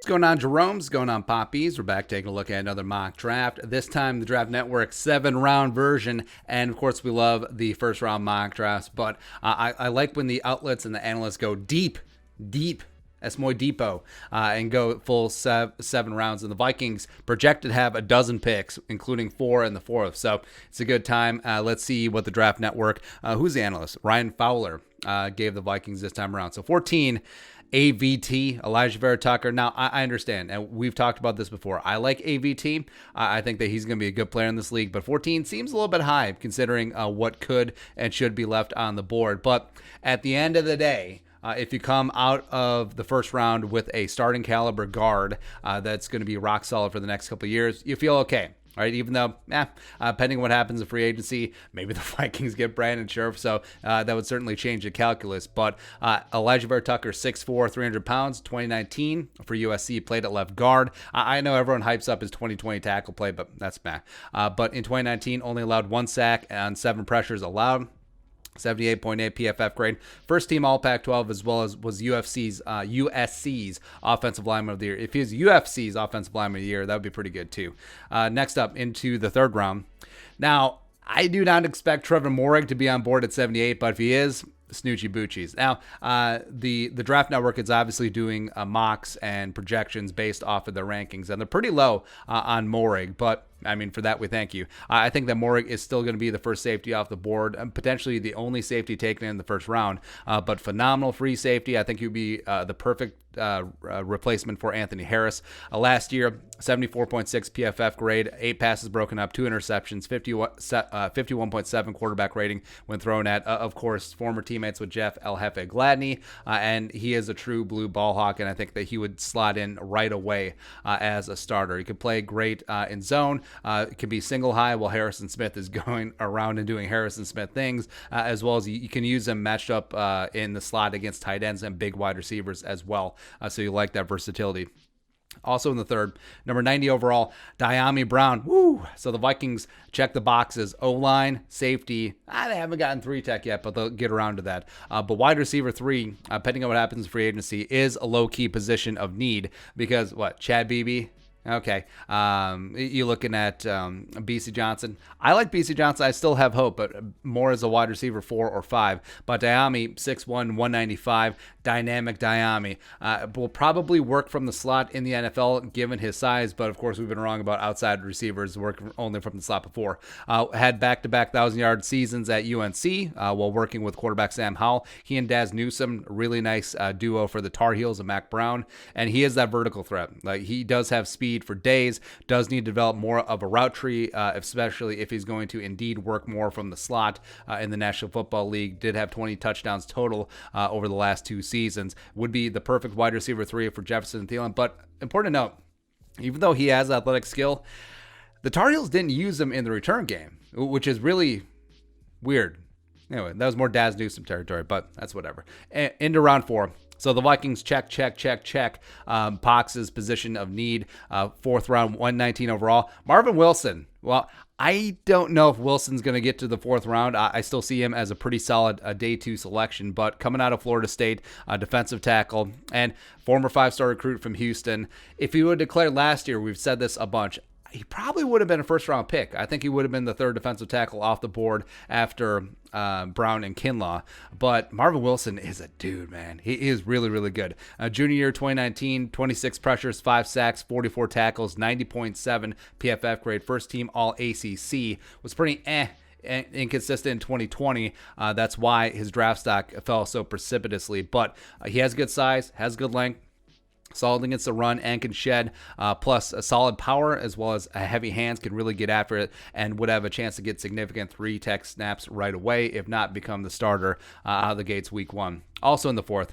going on, Jerome's going on, Poppies? We're back taking a look at another mock draft. This time, the Draft Network 7-round version. And of course, we love the first round mock drafts. But I like when the outlets and the analysts go deep. That's muy deepo, and go full 7 rounds. And the Vikings projected to have a dozen picks, including 4 in the 4th. So it's a good time. Let's see what the Draft Network, who's the analyst? Ryan Fowler gave the Vikings this time around. So 14, AVT, Elijah Vera-Tucker. Now, I understand, and we've talked about this before. I like AVT. I think that he's going to be a good player in this league, but 14 seems a little bit high considering what could and should be left on the board. But at the end of the day, if you come out of the first round with a starting caliber guard that's going to be rock solid for the next couple of years, you feel okay. All right, even though, depending on what happens in free agency, maybe the Vikings get Brandon Scherf, so that would certainly change the calculus. But Elijah Vera-Tucker, 6'4", 300 pounds, 2019 for USC, played at left guard. I know everyone hypes up his 2020 tackle play, but that's meh. But in 2019, only allowed 1 sack and 7 pressures allowed. 78.8 PFF grade. First team All Pac-12, as well as was USC's Offensive Lineman of the Year. If he's UFC's Offensive Lineman of the Year, that would be pretty good too. Next up into the 3rd round. Now, I do not expect Trevor Moehrig to be on board at 78, but if he is, Snoochie Boochies. Now, the Draft Network is obviously doing mocks and projections based off of their rankings, and they're pretty low on Moehrig, but I mean, for that, we thank you. I think that Moehrig is still going to be the first safety off the board, and potentially the only safety taken in the first round, but phenomenal free safety. I think he would be the perfect replacement for Anthony Harris. Last year, 74.6 PFF grade, 8 passes broken up, 2 interceptions, 51.7 quarterback rating when thrown at, of course, former teammates with Jeff El Jefe Gladney, and he is a true blue ball hawk, and I think that he would slot in right away as a starter. He could play great in zone. It could be single high while Harrison Smith is going around and doing Harrison Smith things, as well as you can use them matched up in the slot against tight ends and big wide receivers as well. So you like that versatility. Also in the 3rd, number 90 overall, Dyami Brown. Woo! So the Vikings check the boxes. O-line, safety. They haven't gotten 3-tech yet, but they'll get around to that. But wide receiver 3, depending on what happens in free agency, is a low-key position of need because, Chad Beebe? Okay. You're looking at B.C. Johnson. I like B.C. Johnson. I still have hope, but more as a wide receiver 4 or 5. But Dyami, 6'1", 195, dynamic Dyami. Will probably work from the slot in the NFL given his size, but of course we've been wrong about outside receivers working only from the slot before. Had back-to-back 1,000-yard seasons at UNC while working with quarterback Sam Howell. He and Daz Newsome, really nice duo for the Tar Heels of Mac Brown, and he is that vertical threat. Like, he does have speed for days, does need to develop more of a route tree, especially if he's going to indeed work more from the slot in the National Football League. Did have 20 touchdowns total over the last 2 seasons. Would be the perfect wide receiver 3 for Jefferson and Thielen. But important to note, even though he has athletic skill, the Tar Heels didn't use him in the return game, which is really weird. Anyway, that was more Daz Newsome territory, but that's whatever. Into round 4. So the Vikings check. Pox's position of need, 4th round, 119 overall. Marvin Wilson. Well, I don't know if Wilson's going to get to the 4th round. I still see him as a pretty solid day 2 selection, but coming out of Florida State, defensive tackle, and former 5-star recruit from Houston. If he would have declared last year, we've said this a bunch, he probably would have been a 1st-round pick. I think he would have been the 3rd defensive tackle off the board after Brown and Kinlaw. But Marvin Wilson is a dude, man. He is really, really good. Junior year 2019, 26 pressures, 5 sacks, 44 tackles, 90.7 PFF grade. First team All-ACC. Was pretty inconsistent in 2020. That's why his draft stock fell so precipitously. But he has good size, has good length, solid against the run, and can shed, plus a solid power as well as a heavy hands, can really get after it and would have a chance to get significant 3-tech snaps right away, if not become the starter out of the gates week 1. Also in the 4th,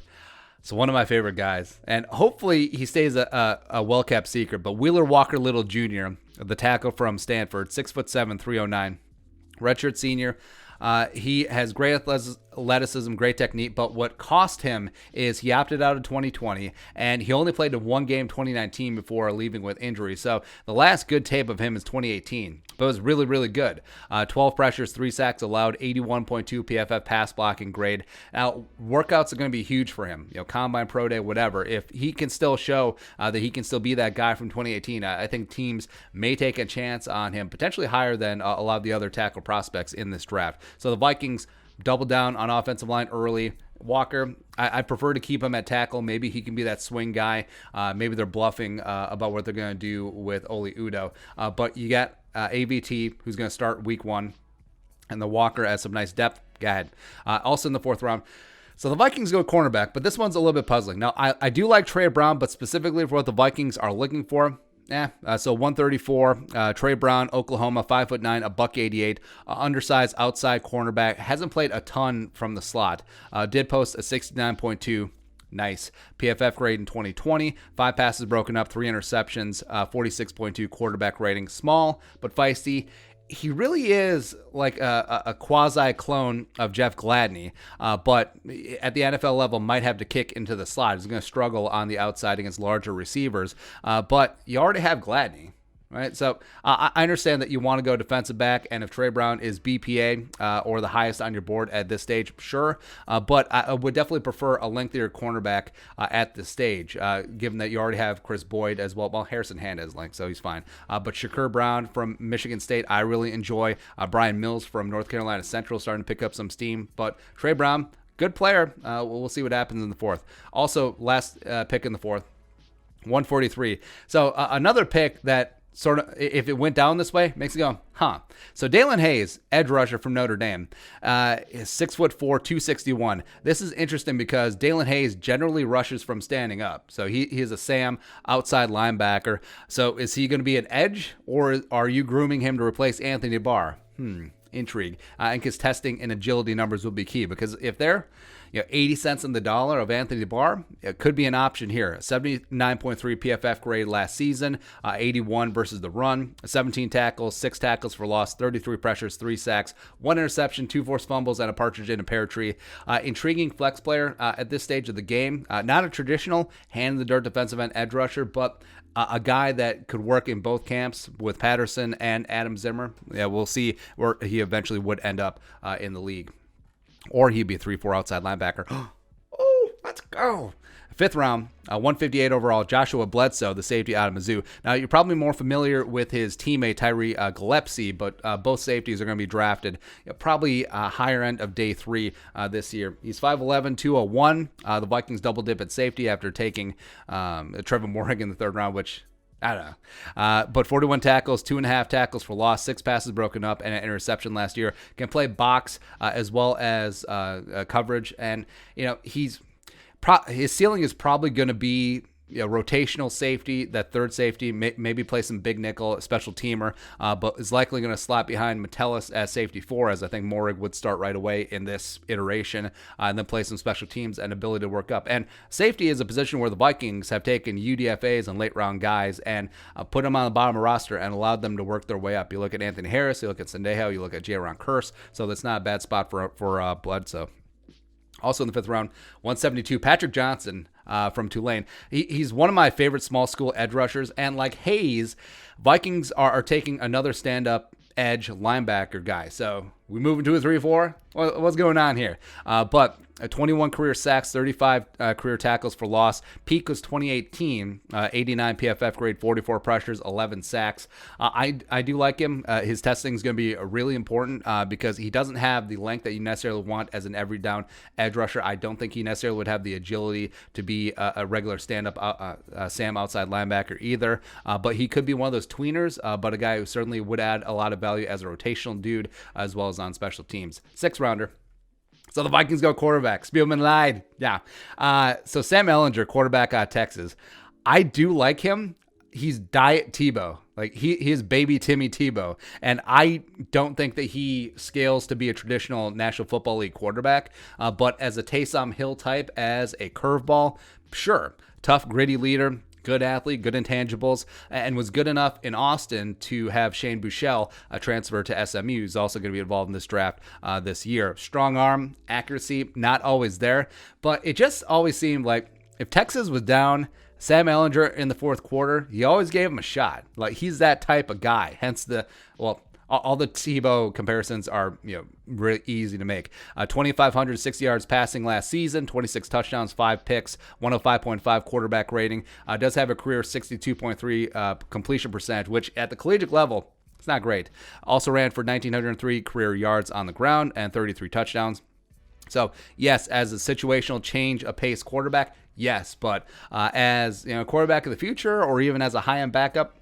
so one of my favorite guys, and hopefully he stays a well-kept secret, but Wheeler Walker Little Jr., the tackle from Stanford, 6'7", 309, redshirt senior. He has great athleticism, great technique, but what cost him is he opted out of 2020, and he only played in one game 2019 before leaving with injury. So the last good tape of him is 2018, but it was really, really good. 12 pressures, 3 sacks allowed, 81.2 PFF pass blocking grade. Now, workouts are going to be huge for him, combine, pro day, whatever. If he can still show that he can still be that guy from 2018, I think teams may take a chance on him, potentially higher than a lot of the other tackle prospects in this draft. So the Vikings double down on offensive line early. Walker, I prefer to keep him at tackle. Maybe he can be that swing guy. Maybe they're bluffing about what they're going to do with Oli Udoh. But you got AVT, who's going to start week 1, and the Walker has some nice depth. Go ahead. Also in the 4th round. So the Vikings go cornerback, but this one's a little bit puzzling. Now, I do like Trey Brown, but specifically for what the Vikings are looking for, so 134, Trey Brown, Oklahoma, 5'9", $188, undersized outside cornerback. Hasn't played a ton from the slot. Did post a 69.2. Nice. PFF grade in 2020, 5 passes broken up, 3 interceptions, 46.2 quarterback rating. Small, but feisty. He really is like a quasi-clone of Jeff Gladney, but at the NFL level might have to kick into the slot. He's going to struggle on the outside against larger receivers, but you already have Gladney. Right, so I understand that you want to go defensive back, and if Trey Brown is BPA or the highest on your board at this stage, sure. But I would definitely prefer a lengthier cornerback at this stage, given that you already have Chris Boyd as well. Well, Harrison Hand is length, so he's fine. But Shakur Brown from Michigan State, I really enjoy. Brian Mills from North Carolina Central starting to pick up some steam. But Trey Brown, good player. We'll see what happens in the 4th. Also, last pick in the 4th, 143. So another pick that sort of, if it went down this way, makes you go, huh. So Dalen Hayes, edge rusher from Notre Dame, is 6'4", 261. This is interesting because Dalen Hayes generally rushes from standing up. So he is a Sam outside linebacker. So is he going to be an edge, or are you grooming him to replace Anthony Barr? Intrigue. I think his testing and agility numbers will be key, because if they're 80 cents on the dollar of Anthony Barr, it could be an option here. 79.3 PFF grade last season, 81 versus the run, 17 tackles, 6 tackles for loss, 33 pressures, 3 sacks, 1 interception, 2 forced fumbles, and a partridge in a pear tree. Intriguing flex player at this stage of the game. Not a traditional hand-in-the-dirt defensive end edge rusher, but a guy that could work in both camps with Patterson and Adam Zimmer. Yeah, we'll see where he eventually would end up in the league. Or he'd be a 3-4 outside linebacker. Oh, let's go. 5th round, 158 overall, Joshua Bledsoe, the safety out of Mizzou. Now, you're probably more familiar with his teammate, Tyree Gillespie, but both safeties are going to be drafted probably higher end of day 3 this year. He's 5'11", 201. The Vikings double dip at safety after taking Trevor Morgan in the 3rd round, which I don't know. But 41 tackles, 2.5 tackles for loss, 6 passes broken up, and an interception last year. Can play box as well as coverage. And, his ceiling is probably going to be rotational safety, that third safety, maybe play some big nickel, special teamer, but is likely going to slot behind Metellus as safety 4, as I think Morig would start right away in this iteration, and then play some special teams and ability to work up. And safety is a position where the Vikings have taken UDFAs and late round guys and put them on the bottom of the roster and allowed them to work their way up. You look at Anthony Harris, you look at Sendejo, you look at Jaron Kearse, so that's not a bad spot for Bledsoe. Also in the 5th round, 172, Patrick Johnson from Tulane. He's one of my favorite small school edge rushers, and like Hayes, Vikings are taking another stand-up edge linebacker guy. So we moving to a 3-4? What's going on here? But 21 career sacks, 35 career tackles for loss. Peak was 2018, 89 PFF grade, 44 pressures, 11 sacks. I do like him. His testing is going to be really important because he doesn't have the length that you necessarily want as an every down edge rusher. I don't think he necessarily would have the agility to be a regular stand-up Sam outside linebacker either. But he could be one of those tweeners, but a guy who certainly would add a lot of value as a rotational dude as well as on special teams. 6th rounder. So the Vikings go quarterback. Spielman lied. Yeah. So Sam Ehlinger, quarterback out of Texas. I do like him. He's Diet Tebow. Like he is baby Timmy Tebow. And I don't think that he scales to be a traditional National Football League quarterback. But as a Taysom Hill type, as a curveball, sure. Tough, gritty leader. good athlete, good intangibles, and was good enough in Austin to have Shane Buechele transfer to SMU. He's also going to be involved in this draft this year. Strong arm, accuracy, not always there, but it just always seemed like if Texas was down, Sam Ehlinger in the fourth quarter, he always gave him a shot. Like, he's that type of guy. Hence all the Tebow comparisons are, really easy to make. 2,560 yards passing last season, 26 touchdowns, 5 picks, 105.5 quarterback rating. Does have a career 62.3 completion percentage, which at the collegiate level, it's not great. Also ran for 1,903 career yards on the ground and 33 touchdowns. So, yes, as a situational change of pace quarterback, yes, but as quarterback of the future or even as a high-end backup,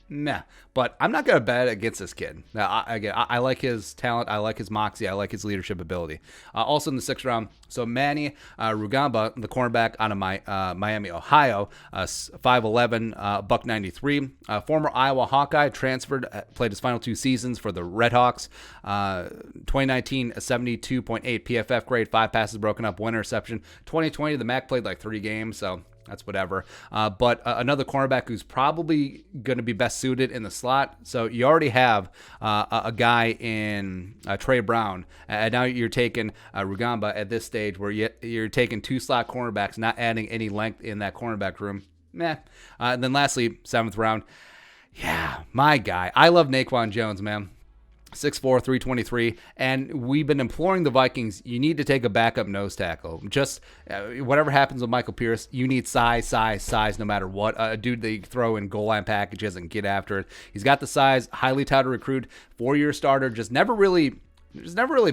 nah. But I'm not going to bet against this kid. Now, I like his talent. I like his moxie. I like his leadership ability. Also in the 6th round, so Manny Rugamba, the cornerback out of Miami, Ohio, 5'11", $193. Former Iowa Hawkeye, transferred, played his final 2 seasons for the Redhawks. 2019, a 72.8 PFF grade, 5 passes broken up, 1 interception. 2020, the MAC played like 3 games, so that's whatever. But another cornerback who's probably going to be best suited in the slot. So you already have a guy in Trey Brown. And now you're taking Rugamba at this stage where you're taking 2 slot cornerbacks, not adding any length in that cornerback room. Meh. And then lastly, 7th round. Yeah, my guy. I love Naquan Jones, man. 6'4", 323, and we've been imploring the Vikings, you need to take a backup nose tackle. Just whatever happens with Michael Pierce, you need size no matter what. A dude that you throw in goal line packages and get after it. He's got the size, highly touted recruit, 4-year starter, just never really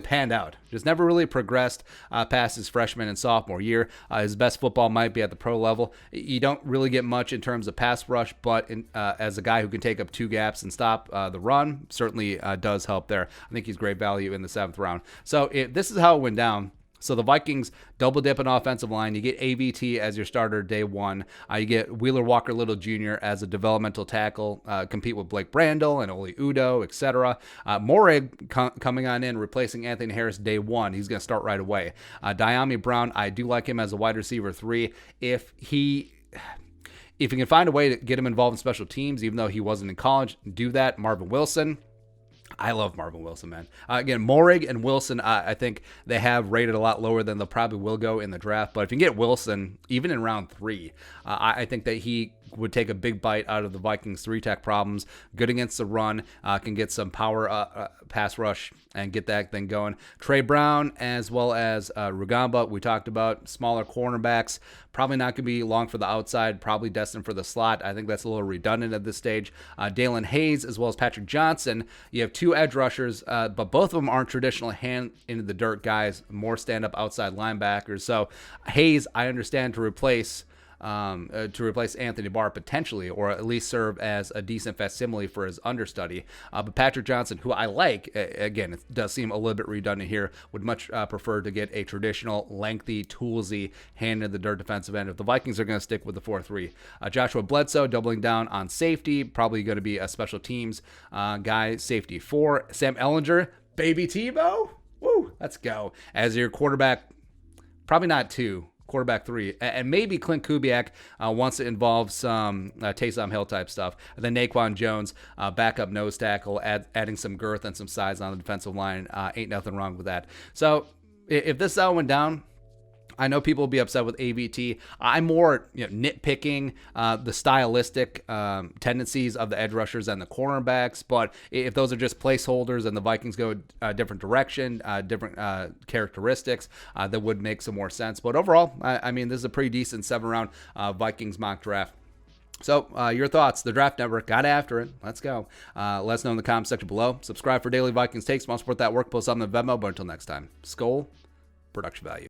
panned out. Just never really progressed past his freshman and sophomore year. His best football might be at the pro level. You don't really get much in terms of pass rush, but as a guy who can take up 2 gaps and stop the run, certainly does help there. I think he's great value in the 7th round. So this is how it went down. So the Vikings double dip an offensive line. You get AVT as your starter day 1. You get Wheeler Walker Little Jr. as a developmental tackle, compete with Blake Brandel and Oli Udoh, etc. Morig coming on in, replacing Anthony Harris day 1. He's going to start right away. Diami Brown, I do like him as a wide receiver 3. If he can find a way to get him involved in special teams, even though he wasn't in college, do that. Marvin Wilson. I love Marvin Wilson, man. Again, Morig and Wilson, I think they have rated a lot lower than they probably will go in the draft. But if you can get Wilson, even in round 3, I think that he would take a big bite out of the Vikings' 3-tech problems. Good against the run, can get some power pass rush and get that thing going. Trey Brown as well as Rugamba, we talked about smaller cornerbacks. Probably not going to be long for the outside, probably destined for the slot. I think that's a little redundant at this stage. Dalen Hayes as well as Patrick Johnson. You have 2 edge rushers, but both of them aren't traditional hand into the dirt guys, more stand-up outside linebackers. So Hayes, I understand, to replace Anthony Barr potentially, or at least serve as a decent facsimile for his understudy. But Patrick Johnson, who I like, again, it does seem a little bit redundant here, would much prefer to get a traditional, lengthy, toolsy, hand in the dirt defensive end if the Vikings are going to stick with the 4-3. Joshua Bledsoe doubling down on safety, probably going to be a special teams guy, safety 4. Sam Ehlinger, baby Tebow, woo, let's go. As your quarterback, probably not 2. Quarterback 3, and maybe Clint Kubiak once it involves some Taysom Hill type stuff. And then Naquan Jones, backup nose tackle, adding some girth and some size on the defensive line. Ain't nothing wrong with that. So if this all went down, I know people will be upset with AVT. I'm more nitpicking the stylistic tendencies of the edge rushers and the cornerbacks, but if those are just placeholders and the Vikings go a different direction, different characteristics, that would make some more sense. But overall, I mean, this is a pretty decent 7-round Vikings mock draft. So your thoughts. The Draft Network got after it. Let's go. Let us know in the comments section below. Subscribe for daily Vikings takes. Want to support that work, post on the Venmo. But until next time, Skol, production value.